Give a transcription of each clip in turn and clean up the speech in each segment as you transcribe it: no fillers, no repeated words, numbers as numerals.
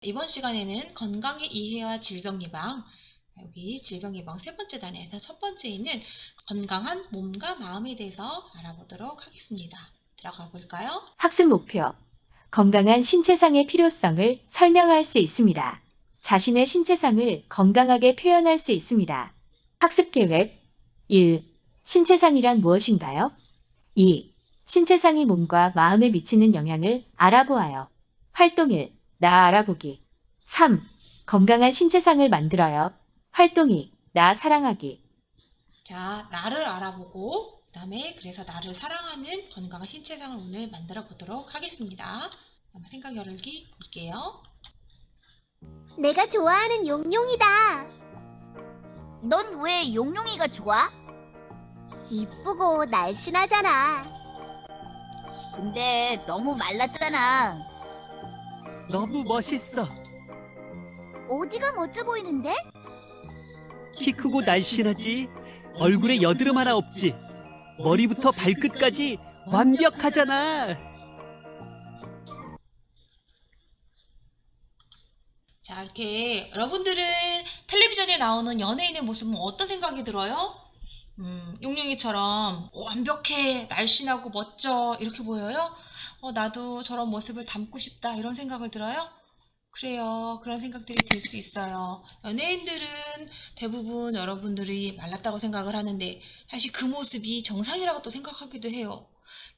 이번 시간에는 건강의 이해와 질병 예방, 여기 질병 예방 세 번째 단에서 첫 번째에는 건강한 몸과 마음에 대해서 알아보도록 하겠습니다. 들어가 볼까요? 학습 목표. 건강한 신체상의 필요성을 설명할 수 있습니다. 자신의 신체상을 건강하게 표현할 수 있습니다. 학습 계획. 1. 신체상이란 무엇인가요? 2. 신체상이 몸과 마음에 미치는 영향을 알아보아요. 활동 1. 나 알아보기. 3. 건강한 신체상을 만들어요. 활동 2. 나 사랑하기. 자, 나를 알아보고 그다음에 그래서 나를 사랑하는 건강한 신체상을 오늘 만들어 보도록 하겠습니다. 한번 생각 열기 볼게요. 내가 좋아하는 용용이다. 넌 왜 용용이가 좋아? 이쁘고 날씬하잖아. 근데 너무 말랐잖아. 너무 멋있어. 어디가 멋져 보이는데? 키 크고 날씬하지. 얼굴에 여드름 하나 없지. 머리부터 발끝까지 완벽하잖아. 자, 이렇게 여러분들은 텔레비전에 나오는 연예인의 모습은 어떤 생각이 들어요? 용용이처럼 완벽해, 날씬하고 멋져 이렇게 보여요? 나도 저런 모습을 담고 싶다 이런 생각을 들어요? 그래요. 그런 생각들이 들 수 있어요. 연예인들은 대부분 여러분들이 말랐다고 생각을 하는데 사실 그 모습이 정상이라고 또 생각하기도 해요.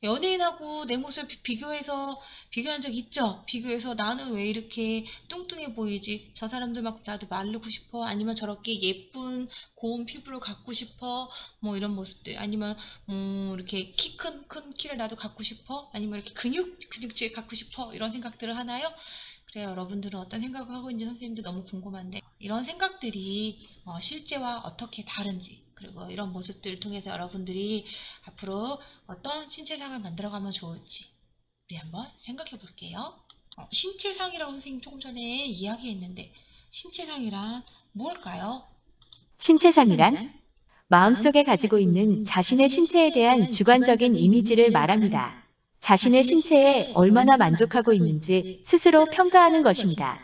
연예인하고 내 모습을 비교한 적 있죠? 비교해서 나는 왜 이렇게 뚱뚱해 보이지? 저 사람들만큼 나도 마르고 싶어? 아니면 저렇게 예쁜 고운 피부를 갖고 싶어? 뭐 이런 모습들. 아니면 이렇게 큰 키를 나도 갖고 싶어? 아니면 이렇게 근육질 갖고 싶어? 이런 생각들을 하나요? 그래요. 여러분들은 어떤 생각을 하고 있는지 선생님도 너무 궁금한데 이런 생각들이 실제와 어떻게 다른지 그리고 이런 모습들을 통해서 여러분들이 앞으로 어떤 신체상을 만들어가면 좋을지 우리 한번 생각해 볼게요. 신체상이라고 선생님 조금 전에 이야기했는데 신체상이란 뭘까요? 신체상이란 마음속에 가지고 있는 자신의 신체에 대한 주관적인 이미지를 말합니다. 자신의 신체에 얼마나 만족하고 있는지 스스로 평가하는 것입니다.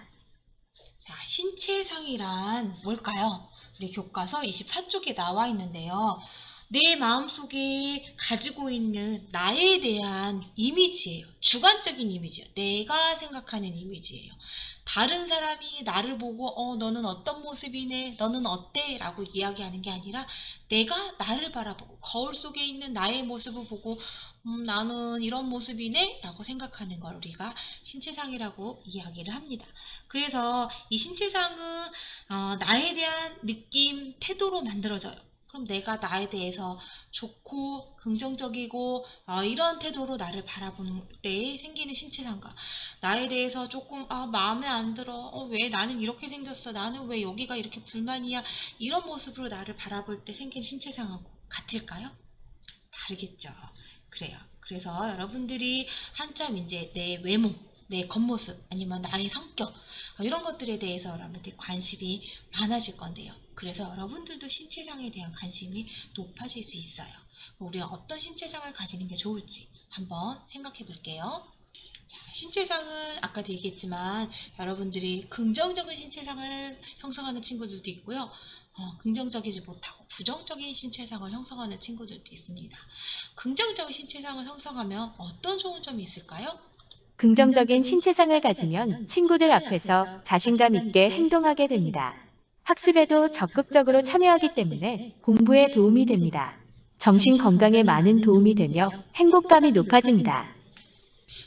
자, 신체상이란 뭘까요? 우리 교과서 24쪽에 나와 있는데요. 내 마음속에 가지고 있는 나에 대한 이미지예요. 주관적인 이미지예요. 내가 생각하는 이미지예요. 다른 사람이 나를 보고 너는 어떤 모습이네, 너는 어때? 라고 이야기하는 게 아니라 내가 나를 바라보고 거울 속에 있는 나의 모습을 보고 나는 이런 모습이네? 라고 생각하는 걸 우리가 신체상이라고 이야기를 합니다. 그래서 이 신체상은 나에 대한 느낌, 태도로 만들어져요. 그럼 내가 나에 대해서 좋고 긍정적이고 이런 태도로 나를 바라보는 때에 생기는 신체상과 나에 대해서 조금 마음에 안 들어 왜 나는 이렇게 생겼어 나는 왜 여기가 이렇게 불만이야 이런 모습으로 나를 바라볼 때 생긴 신체상하고 같을까요? 다르겠죠. 그래요. 그래서 여러분들이 한참 이제 내 외모 내 겉모습 아니면 나의 성격 이런 것들에 대해서 여러분들이 관심이 많아질 건데요. 그래서 여러분들도 신체상에 대한 관심이 높아질 수 있어요. 우리가 어떤 신체상을 가지는 게 좋을지 한번 생각해 볼게요. 자, 신체상은 아까도 얘기했지만 여러분들이 긍정적인 신체상을 형성하는 친구들도 있고요. 긍정적이지 못하고 부정적인 신체상을 형성하는 친구들도 있습니다. 긍정적인 신체상을 형성하면 어떤 좋은 점이 있을까요? 긍정적인 신체상을 가지면 친구들 앞에서 자신감 있게 행동하게 됩니다. 학습에도 적극적으로 참여하기 때문에 공부에 도움이 됩니다. 정신 건강에 많은 도움이 되며 행복감이 높아집니다.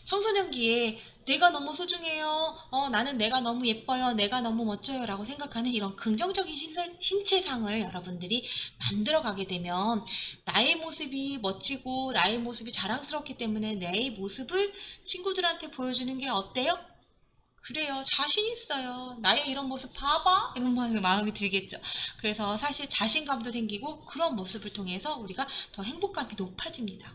청소년기에 내가 너무 소중해요. 나는 내가 너무 예뻐요. 내가 너무 멋져요. 라고 생각하는 이런 긍정적인 신체상을 여러분들이 만들어가게 되면 나의 모습이 멋지고 나의 모습이 자랑스럽기 때문에 내 모습을 친구들한테 보여주는 게 어때요? 그래요. 자신 있어요. 나의 이런 모습 봐봐. 이런 마음이 들겠죠. 그래서 사실 자신감도 생기고 그런 모습을 통해서 우리가 더 행복감이 높아집니다.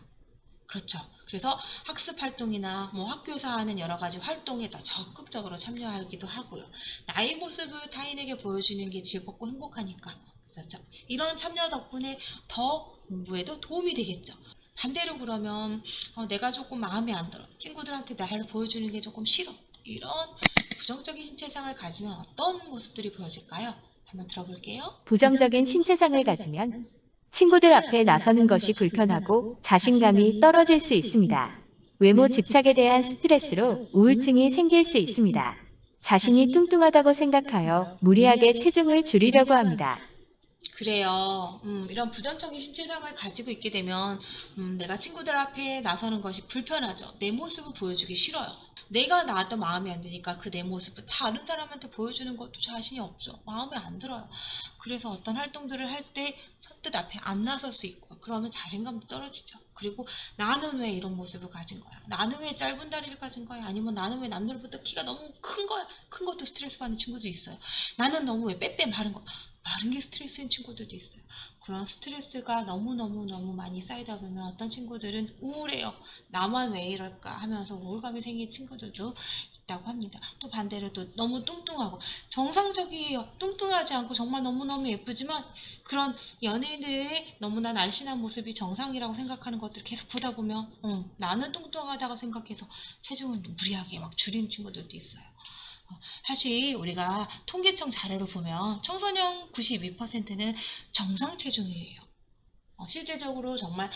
그렇죠. 그래서 학습 활동이나 학교에서 하는 여러 가지 활동에 더 적극적으로 참여하기도 하고요. 나의 모습을 타인에게 보여주는 게 즐겁고 행복하니까. 그렇죠. 이런 참여 덕분에 더 공부에도 도움이 되겠죠. 반대로 그러면 내가 조금 마음에 안 들어. 친구들한테 나를 보여주는 게 조금 싫어. 이런 부정적인 신체상을 가지면 어떤 모습들이 보여질까요? 한번 들어볼게요. 부정적인 신체상을 가지면 친구들 앞에 나서는 것이 불편하고 자신감이 떨어질 수 있습니다. 외모 집착에 대한 스트레스로 우울증이 생길 수 있습니다. 자신이 뚱뚱하다고 생각하여 무리하게 체중을 줄이려고 합니다. 그래요. 이런 부정적인 신체상을 가지고 있게 되면 내가 친구들 앞에 나서는 것이 불편하죠. 내 모습을 보여주기 싫어요. 내가 나도 마음에 안 드니까 그 내 모습을 다른 사람한테 보여주는 것도 자신이 없죠. 마음에 안 들어요. 그래서 어떤 활동들을 할 때 선뜻 앞에 안 나설 수 있고 그러면 자신감도 떨어지죠. 그리고 나는 왜 이런 모습을 가진 거야? 나는 왜 짧은 다리를 가진 거야? 아니면 나는 왜 남들보다 키가 너무 큰 거야? 큰 것도 스트레스 받는 친구도 있어요. 나는 너무 왜 빼빼 마른 거야? 마른 게 스트레스인 친구들도 있어요. 그런 스트레스가 너무 많이 쌓이다 보면 어떤 친구들은 우울해요. 나만 왜 이럴까 하면서 우울감이 생긴 친구들도 있다고 합니다. 또 반대로 또 너무 뚱뚱하고 정상적이에요. 뚱뚱하지 않고 정말 너무너무 예쁘지만 그런 연예인들의 너무나 날씬한 모습이 정상이라고 생각하는 것들을 계속 보다 보면 나는 뚱뚱하다고 생각해서 체중을 무리하게 막 줄이는 친구들도 있어요. 사실 우리가 통계청 자료를 보면 청소년 92%는 정상 체중이에요. 실제적으로 정말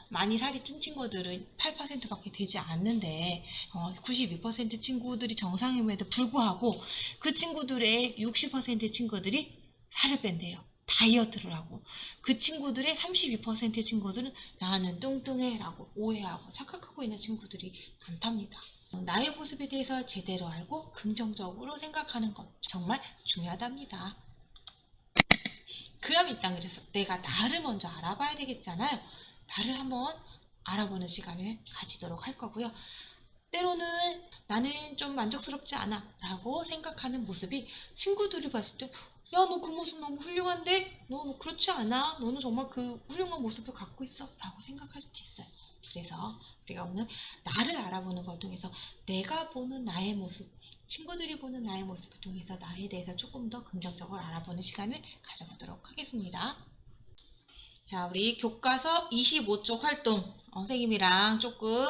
많이 살이 찐 친구들은 8%밖에 되지 않는데 92% 친구들이 정상임에도 불구하고 그 친구들의 60% 친구들이 살을 뺀대요. 다이어트를 하고 그 친구들의 32% 친구들은 나는 뚱뚱해 라고 오해하고 착각하고 있는 친구들이 많답니다. 나의 모습에 대해서 제대로 알고 긍정적으로 생각하는 것 정말 중요하답니다. 그럼 일단 그래서 내가 나를 먼저 알아봐야 되겠잖아요. 나를 한번 알아보는 시간을 가지도록 할 거고요. 때로는 나는 좀 만족스럽지 않아 라고 생각하는 모습이 친구들이 봤을 때 야, 너 그 모습 너무 훌륭한데? 너 그렇지 않아? 너는 정말 그 훌륭한 모습을 갖고 있어 라고 생각할 수도 있어요. 그래서 우리가 오늘 나를 알아보는 걸 통해서 내가 보는 나의 모습, 친구들이 보는 나의 모습을 통해서 나에 대해서 조금 더 긍정적으로 알아보는 시간을 가져보도록 하겠습니다. 자, 우리 교과서 25쪽 활동 선생님이랑 조금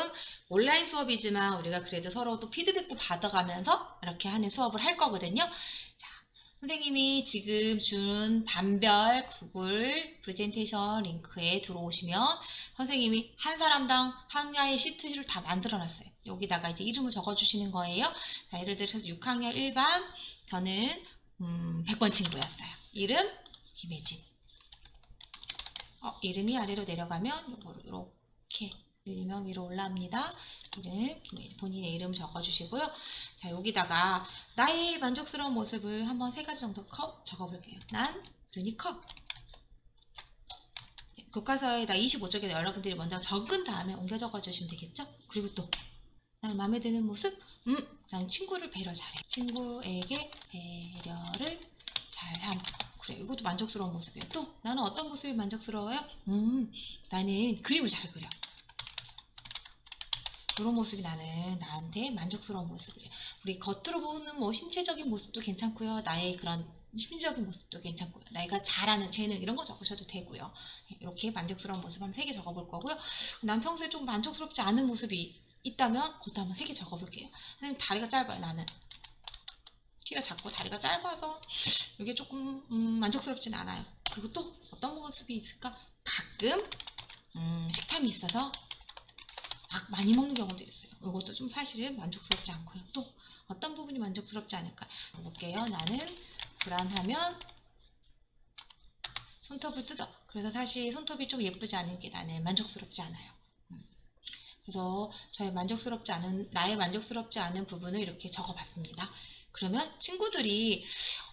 온라인 수업이지만 우리가 그래도 서로 또 피드백도 받아가면서 이렇게 하는 수업을 할 거거든요. 자, 선생님이 지금 준 반별 구글 프레젠테이션 링크에 들어오시면 선생님이 한 사람당 하나의 시트를 다 만들어 놨어요. 여기다가 이제 이름을 적어 주시는 거예요. 자, 예를 들어서 6학년 1반 저는 100번 친구였어요. 이름 김혜진. 이름이 아래로 내려가면 요거를 이렇게 늘리면 위로 올라옵니다. 이름 김혜진 본인의 이름 적어 주시고요. 자, 여기다가 나의 만족스러운 모습을 한번 3가지 정도 적어 볼게요. 난 눈이 커. 교과서에다 25쪽에 여러분들이 먼저 적은 다음에 옮겨 적어 주시면 되겠죠? 그리고 또 나는 마음에 드는 모습? 나는 친구를 배려 잘해. 친구에게 배려를 잘함. 그래, 이것도 만족스러운 모습이에요. 또 나는 어떤 모습이 만족스러워요? 나는 그림을 잘 그려. 이런 모습이 나는 나한테 만족스러운 모습이에요. 우리 겉으로 보는 뭐 신체적인 모습도 괜찮고요. 나의 그런 심리적인 모습도 괜찮고요. 내가 잘하는 재능 이런 거 적으셔도 되고요. 이렇게 만족스러운 모습 한번 3개 적어볼 거고요. 난 평소에 좀 만족스럽지 않은 모습이 있다면 그것도 한번 3개 적어볼게요. 선생님 다리가 짧아요. 나는 키가 작고 다리가 짧아서 이게 조금 만족스럽진 않아요. 그리고 또 어떤 모습이 있을까? 가끔 식탐이 있어서 막 많이 먹는 경우도 있어요. 이것도 좀 사실은 만족스럽지 않고요. 또 어떤 부분이 만족스럽지 않을까? 볼게요. 나는 불안하면 손톱을 뜯어. 그래서 사실 손톱이 좀 예쁘지 않은 게 나는 만족스럽지 않아요. 그래서 나의 만족스럽지 않은 부분을 이렇게 적어봤습니다. 그러면 친구들이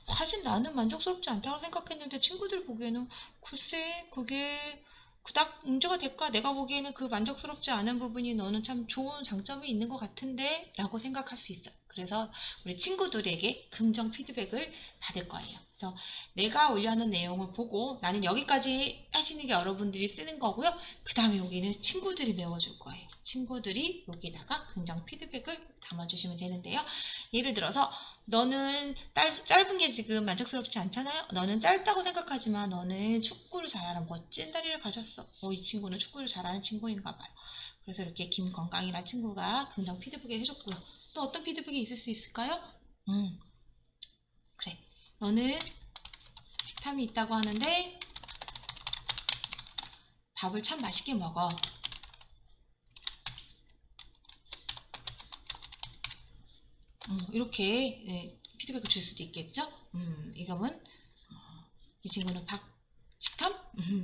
사실 나는 만족스럽지 않다고 생각했는데 친구들 보기에는 글쎄 그게 그닥 문제가 될까? 내가 보기에는 그 만족스럽지 않은 부분이 너는 참 좋은 장점이 있는 것 같은데 라고 생각할 수 있어요. 그래서 우리 친구들에게 긍정 피드백을 받을 거예요. 그래서 내가 올려놓은 내용을 보고 나는 여기까지 하시는 게 여러분들이 쓰는 거고요. 그 다음에 여기는 친구들이 메워줄 거예요. 친구들이 여기다가 긍정 피드백을 담아주시면 되는데요. 예를 들어서 너는 짧은 게 지금 만족스럽지 않잖아요. 너는 짧다고 생각하지만 너는 축구를 잘하는 멋진 다리를 가졌어. 이 친구는 축구를 잘하는 친구인가 봐요. 그래서 이렇게 김건강이라는 친구가 긍정 피드백을 해줬고요. 또 어떤 피드백이 있을 수 있을까요? 그래. 너는 식탐이 있다고 하는데 밥을 참 맛있게 먹어. 이렇게 피드백을 줄 수도 있겠죠? 이거는 이 친구는 식탐?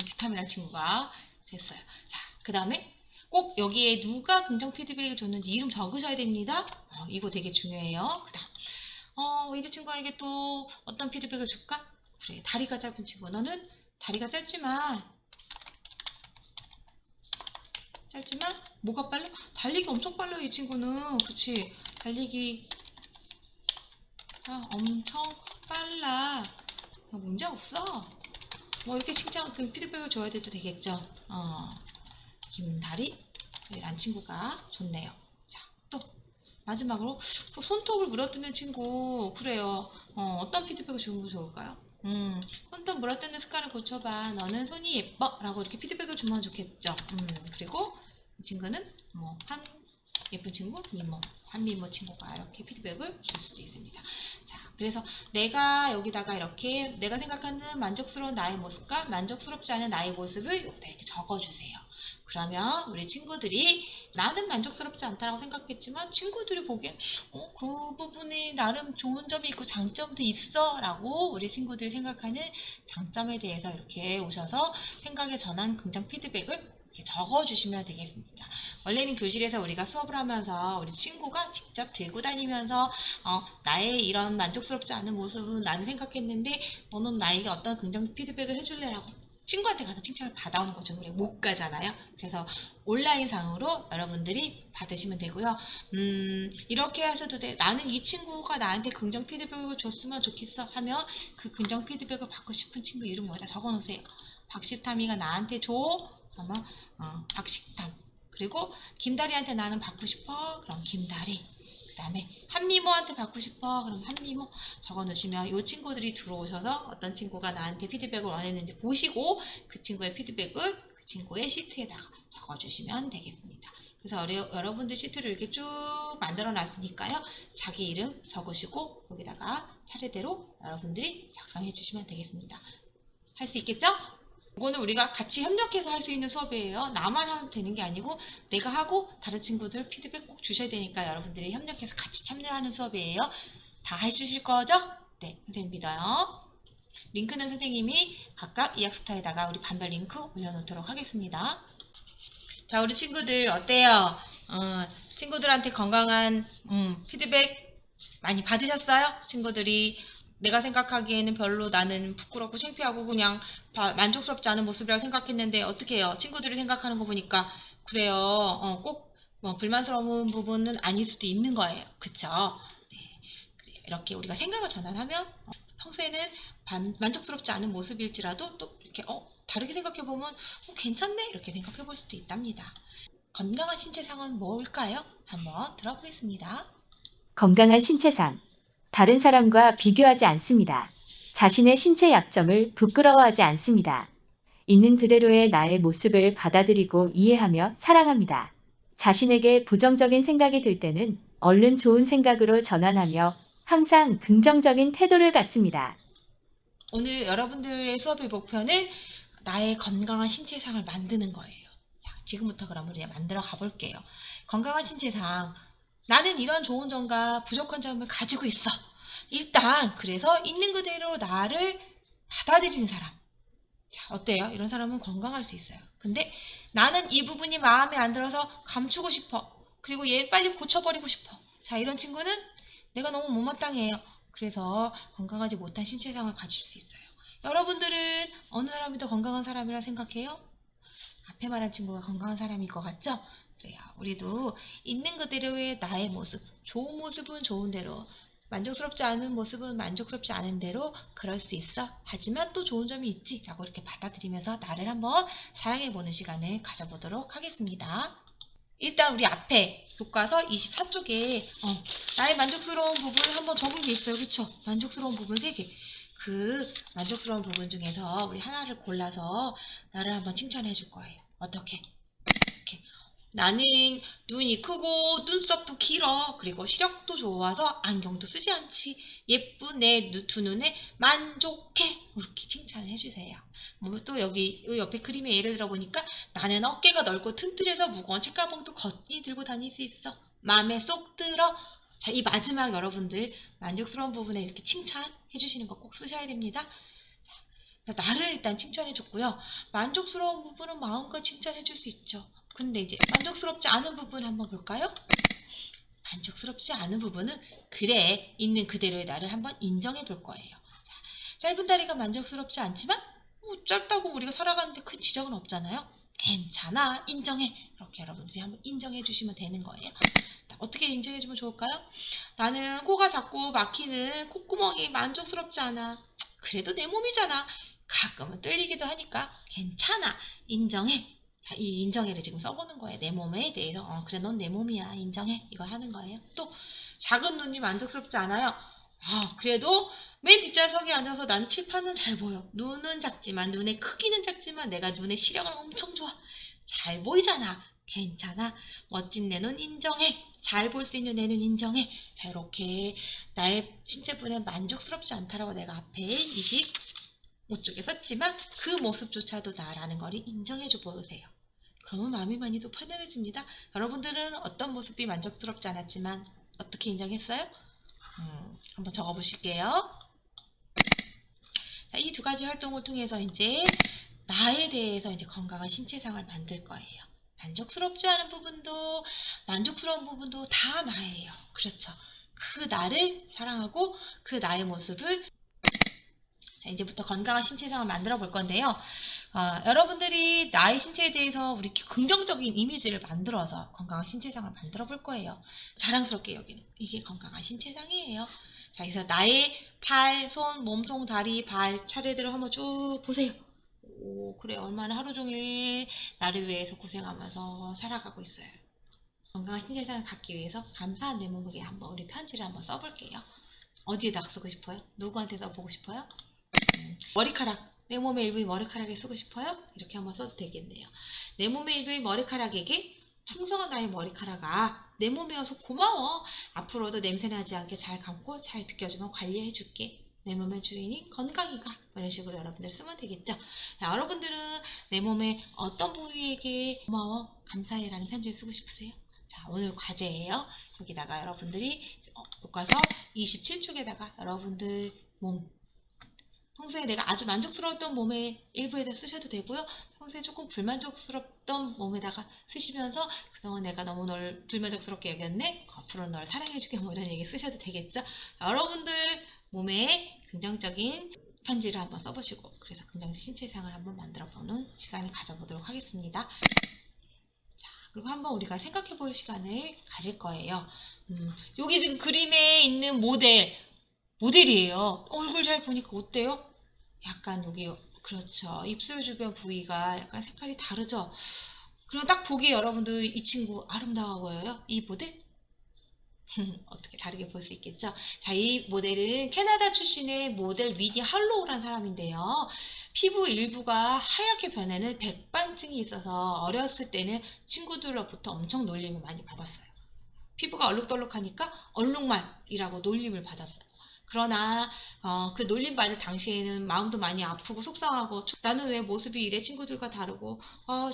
식탐이라는 친구가 됐어요. 자, 그 다음에 꼭 여기에 누가 긍정 피드백을 줬는지 이름 적으셔야 됩니다. 이거 되게 중요해요. 그 다음 이 친구에게 또 어떤 피드백을 줄까? 그래, 다리가 짧은 친구. 너는 다리가 짧지만 뭐가 빨라? 달리기 엄청 빨라요. 이 친구는. 그치? 달리기 엄청 빨라. 문제 없어. 뭐 이렇게 칭찬 피드백을 줘야 돼도 되겠죠. 김다리라는 친구가 좋네요. 자, 또 마지막으로 또 손톱을 물어뜯는 친구. 그래요. 어떤 피드백을 주는 거 좋을까요? 손톱 물어뜯는 습관을 고쳐봐. 너는 손이 예뻐. 라고 이렇게 피드백을 주면 좋겠죠. 그리고 이 친구는 한 예쁜 친구, 한미모 친구가 이렇게 피드백을 줄 수도 있습니다. 자, 그래서 내가 여기다가 이렇게 내가 생각하는 만족스러운 나의 모습과 만족스럽지 않은 나의 모습을 여기다 이렇게 적어주세요. 그러면 우리 친구들이 나는 만족스럽지 않다라고 생각했지만 친구들이 보기엔 그 부분이 나름 좋은 점이 있고 장점도 있어 라고 우리 친구들이 생각하는 장점에 대해서 이렇게 오셔서 생각의 전환 긍정 피드백을 이렇게 적어주시면 되겠습니다. 원래는 교실에서 우리가 수업을 하면서 우리 친구가 직접 들고 다니면서 나의 이런 만족스럽지 않은 모습은 나는 생각했는데 너는 나에게 어떤 긍정 피드백을 해줄래? 라고 친구한테 가서 칭찬을 받아오는 거죠. 우리 못 가잖아요. 그래서 온라인상으로 여러분들이 받으시면 되고요. 이렇게 하셔도 돼. 나는 이 친구가 나한테 긍정 피드백을 줬으면 좋겠어 하면 그 긍정 피드백을 받고 싶은 친구 이름 여기다 적어놓으세요. 박식탐이가 나한테 줘. 그러면 박식탐. 그리고 김다리한테 나는 받고 싶어. 그럼 김다리. 그 다음에 한미모한테 받고 싶어. 그럼 한미모 적어놓으시면 이 친구들이 들어오셔서 어떤 친구가 나한테 피드백을 원했는지 보시고 그 친구의 피드백을 그 친구의 시트에다가 적어주시면 되겠습니다. 그래서 여러분들 시트를 이렇게 쭉 만들어 놨으니까요. 자기 이름 적으시고 여기다가 차례대로 여러분들이 작성해 주시면 되겠습니다. 할 수 있겠죠? 이거는 우리가 같이 협력해서 할 수 있는 수업이에요. 나만 하면 되는 게 아니고 내가 하고 다른 친구들 피드백 꼭 주셔야 되니까 여러분들이 협력해서 같이 참여하는 수업이에요. 다 해주실 거죠? 네, 선생님 믿어요. 링크는 선생님이 각각 이학스타에다가 우리 반별 링크 올려놓도록 하겠습니다. 자, 우리 친구들 어때요? 친구들한테 건강한 피드백 많이 받으셨어요? 친구들이 내가 생각하기에는 별로 나는 부끄럽고 창피하고 그냥 만족스럽지 않은 모습이라고 생각했는데 어떻게 해요? 친구들이 생각하는 거 보니까 그래요. 꼭 불만스러운 부분은 아닐 수도 있는 거예요. 그쵸? 네. 이렇게 우리가 생각을 전환하면 평소에는 만족스럽지 않은 모습일지라도 또 이렇게 다르게 생각해보면 괜찮네? 이렇게 생각해볼 수도 있답니다. 건강한 신체상은 뭘까요? 한번 들어보겠습니다. 건강한 신체상. 다른 사람과 비교하지 않습니다. 자신의 신체 약점을 부끄러워하지 않습니다. 있는 그대로의 나의 모습을 받아들이고 이해하며 사랑합니다. 자신에게 부정적인 생각이 들 때는 얼른 좋은 생각으로 전환하며 항상 긍정적인 태도를 갖습니다. 오늘 여러분들의 수업의 목표는 나의 건강한 신체상을 만드는 거예요. 자, 지금부터 그럼 우리 만들어 가볼게요. 건강한 신체상. 나는 이런 좋은 점과 부족한 점을 가지고 있어. 일단 그래서 있는 그대로 나를 받아들이는 사람. 자, 어때요? 이런 사람은 건강할 수 있어요. 근데 나는 이 부분이 마음에 안 들어서 감추고 싶어. 그리고 얘를 빨리 고쳐버리고 싶어. 자, 이런 친구는 내가 너무 못마땅해요. 그래서 건강하지 못한 신체상을 가질 수 있어요. 여러분들은 어느 사람이 더 건강한 사람이라 생각해요? 앞에 말한 친구가 건강한 사람일 것 같죠? 그래요. 우리도 있는 그대로의 나의 모습, 좋은 모습은 좋은 대로, 만족스럽지 않은 모습은 만족스럽지 않은 대로 그럴 수 있어. 하지만 또 좋은 점이 있지. 라고 이렇게 받아들이면서 나를 한번 사랑해보는 시간을 가져보도록 하겠습니다. 일단 우리 앞에 교과서 24쪽에 나의 만족스러운 부분을 한번 적은 게 있어요. 그쵸? 만족스러운 부분 3개. 그 만족스러운 부분 중에서 우리 하나를 골라서 나를 한번 칭찬해 줄 거예요. 어떻게? 이렇게 나는 눈이 크고 눈썹도 길어. 그리고 시력도 좋아서 안경도 쓰지 않지. 예쁜 내 두 눈에 만족해. 이렇게 칭찬을 해주세요. 뭐 또 여기 옆에 그림에 예를 들어보니까 나는 어깨가 넓고 튼튼해서 무거운 책가방도 거뜬히 들고 다닐 수 있어. 마음에 쏙 들어. 자, 이 마지막 여러분들 만족스러운 부분에 이렇게 칭찬해 주시는 거 꼭 쓰셔야 됩니다. 자, 나를 일단 칭찬해 줬고요. 만족스러운 부분은 마음껏 칭찬해 줄 수 있죠. 근데 이제 만족스럽지 않은 부분 한번 볼까요? 만족스럽지 않은 부분은 그래, 있는 그대로의 나를 한번 인정해 볼 거예요. 자, 짧은 다리가 만족스럽지 않지만 짧다고 우리가 살아가는데 큰 지적은 없잖아요. 괜찮아, 인정해. 이렇게 여러분들이 한번 인정해 주시면 되는 거예요. 자, 어떻게 인정해 주면 좋을까요? 나는 코가 자꾸 막히는 콧구멍이 만족스럽지 않아. 그래도 내 몸이잖아. 가끔은 뚫리기도 하니까 괜찮아, 인정해. 자, 이 인정해를 지금 써보는 거예요. 내 몸에 대해서. 그래, 넌 내 몸이야, 인정해. 이걸 하는 거예요. 또 작은 눈이 만족스럽지 않아요. 그래도 맨 뒷좌석에 앉아서 나는 칠판은 잘 보여. 눈은 작지만, 눈의 크기는 작지만 내가 눈의 시력은 엄청 좋아. 잘 보이잖아. 괜찮아. 멋진 내 눈 인정해. 잘 볼 수 있는 내 눈 인정해. 자, 이렇게 나의 신체분에 만족스럽지 않다라고 내가 앞에 25쪽에 썼지만 그 모습조차도 나라는 걸 인정해 줘 보세요. 그러면 마음이 많이 더 편안해집니다. 여러분들은 어떤 모습이 만족스럽지 않았지만 어떻게 인정했어요? 한번 적어보실게요. 이 두 가지 활동을 통해서 이제 나에 대해서 이제 건강한 신체상을 만들 거예요. 만족스럽지 않은 부분도 만족스러운 부분도 다 나예요. 그렇죠. 그 나를 사랑하고 그 나의 모습을 자, 이제부터 건강한 신체상을 만들어 볼 건데요. 여러분들이 나의 신체에 대해서 우리 긍정적인 이미지를 만들어서 건강한 신체상을 만들어 볼 거예요. 자랑스럽게 여기는 이게 건강한 신체상이에요. 자, 그래서 나의 팔, 손, 몸통, 다리, 발 차례대로 한번 쭉 보세요. 오, 그래, 얼마나 하루 종일 나를 위해서 고생하면서 살아가고 있어요. 건강한 신체상을 갖기 위해서 감사한 내 몸에게 한번 우리 편지를 한번 써볼게요. 어디에다 쓰고 싶어요? 누구한테 써보고 싶어요? 머리카락, 내 몸의 일부인 머리카락에 쓰고 싶어요? 이렇게 한번 써도 되겠네요. 내 몸의 일부인 머리카락에게 풍성한 나의 머리카락아, 내 몸이어서 고마워. 앞으로도 냄새나지 않게 잘 감고 잘 비껴주면 관리해줄게. 내 몸의 주인인 건강이가. 이런 식으로 여러분들 쓰면 되겠죠. 자, 여러분들은 내 몸의 어떤 부위에게 고마워, 감사해 라는 편지를 쓰고 싶으세요? 자, 오늘 과제예요. 여기다가 여러분들이 교과서 27쪽에다가 여러분들 몸, 평소에 내가 아주 만족스러웠던 몸의 일부에다 쓰셔도 되고요. 평소에 조금 불만족스럽던 몸에다가 쓰시면서 그동안 내가 너무 널 불만족스럽게 여겼네. 앞으로 널 사랑해줄게. 뭐 이런 얘기 쓰셔도 되겠죠. 여러분들 몸에 긍정적인 편지를 한번 써보시고 그래서 긍정적 신체상을 한번 만들어보는 시간을 가져보도록 하겠습니다. 자, 그리고 한번 우리가 생각해볼 시간을 가질 거예요. 여기 지금 그림에 있는 모델이에요. 얼굴 잘 보니까 어때요? 약간 여기 그렇죠. 입술 주변 부위가 약간 색깔이 다르죠. 그럼 딱 보기에 여러분들 이 친구 아름다워 보여요? 이 모델? 어떻게 다르게 볼 수 있겠죠? 자, 이 모델은 캐나다 출신의 모델 위니 할로우라는 사람인데요. 피부 일부가 하얗게 변하는 백반증이 있어서 어렸을 때는 친구들로부터 엄청 놀림을 많이 받았어요. 피부가 얼룩덜룩하니까 얼룩말이라고 놀림을 받았어요. 그러나 그 놀림 받을 당시에는 마음도 많이 아프고 속상하고 나는 왜 모습이 이래 친구들과 다르고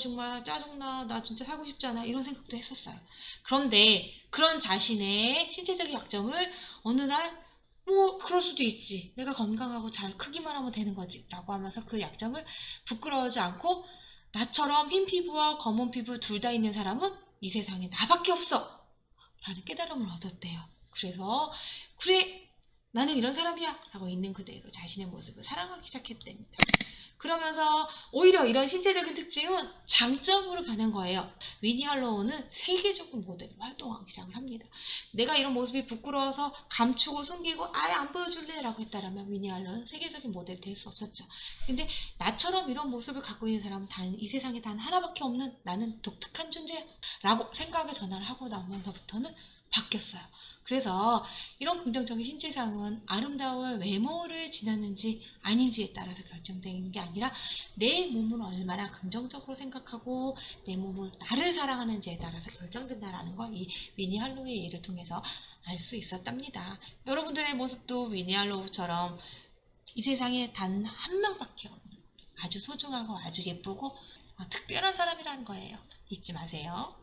정말 짜증나, 나 진짜 살고 싶지 않아, 이런 생각도 했었어요. 그런데 그런 자신의 신체적인 약점을 어느 날 그럴 수도 있지, 내가 건강하고 잘 크기만 하면 되는 거지 라고 하면서 그 약점을 부끄러워하지 않고 나처럼 흰 피부와 검은 피부 둘 다 있는 사람은 이 세상에 나밖에 없어 라는 깨달음을 얻었대요. 그래서 그래, 나는 이런 사람이야 라고 있는 그대로 자신의 모습을 사랑하기 시작했답니다. 그러면서 오히려 이런 신체적인 특징은 장점으로 변한 거예요. 위니 할로우는 세계적인 모델로 활동하기 시작을 합니다. 내가 이런 모습이 부끄러워서 감추고 숨기고 아예 안 보여줄래 라고 했다라면 위니 할로우는 세계적인 모델이 될 수 없었죠. 근데 나처럼 이런 모습을 갖고 있는 사람은 이 세상에 단 하나밖에 없는 나는 독특한 존재야 라고 생각의 전환을 하고 나면서부터는 바뀌었어요. 그래서 이런 긍정적인 신체상은 아름다울 외모를 지녔는지 아닌지에 따라서 결정되는 게 아니라 내 몸을 얼마나 긍정적으로 생각하고 내 몸을 나를 사랑하는지에 따라서 결정된다라는 걸 이 위니 할로우의 예를 통해서 알 수 있었답니다. 여러분들의 모습도 위니 할로우처럼 이 세상에 단 한 명밖에 없는 아주 소중하고 아주 예쁘고 특별한 사람이라는 거예요. 잊지 마세요.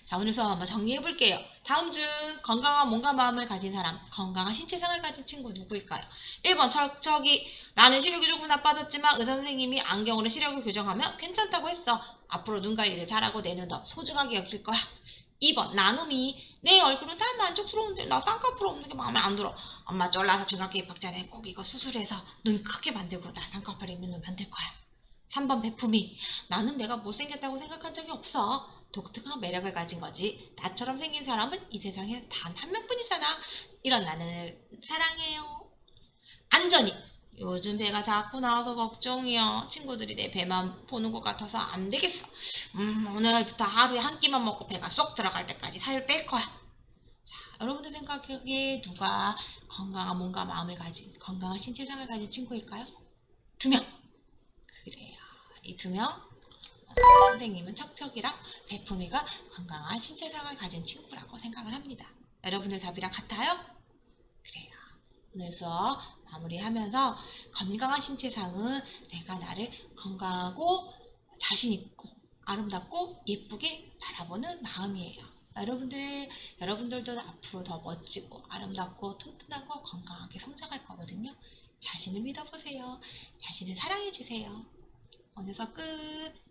자, 오늘 수업 한번 정리해 볼게요. 다음 중 건강한 몸과 마음을 가진 사람, 건강한 신체상을 가진 친구 누구일까요? 1번 척척이 나는 시력이 조금 나빠졌지만 의사 선생님이 안경으로 시력을 교정하면 괜찮다고 했어. 앞으로 눈 관리를 잘하고 내 눈 더 소중하게 여길 거야. 2번 나눔이 내 얼굴은 다 만족스러운데 나 쌍꺼풀 없는 게 마음에 안 들어. 엄마 쫄라서 중학교 입학 전에 꼭 이거 수술해서 눈 크게 만들고 나 쌍꺼풀 있는 눈 만들 거야. 3번 베품이 나는 내가 못생겼다고 생각한 적이 없어. 독특한 매력을 가진 거지. 나처럼 생긴 사람은 이 세상에 단 한 명뿐이잖아. 이런 나는 사랑해요. 안전이 요즘 배가 자꾸 나와서 걱정이야. 친구들이 내 배만 보는 것 같아서 안 되겠어. 오늘부터 하루에 한 끼만 먹고 배가 쏙 들어갈 때까지 살 뺄 거야. 자, 여러분들 생각에 누가 건강한 몸과 마음을 가진 건강한 신체상을 가진 친구일까요? 2명. 그래요. 이 2명. 선생님은 척척이랑 베품이가 건강한 신체상을 가진 친구라고 생각을 합니다. 여러분들 답이랑 같아요? 그래요. 오늘 수업 마무리하면서 건강한 신체상은 내가 나를 건강하고 자신있고 아름답고 예쁘게 바라보는 마음이에요. 여러분들도 앞으로 더 멋지고 아름답고 튼튼하고 건강하게 성장할 거거든요. 자신을 믿어보세요. 자신을 사랑해주세요. 오늘 수업 끝.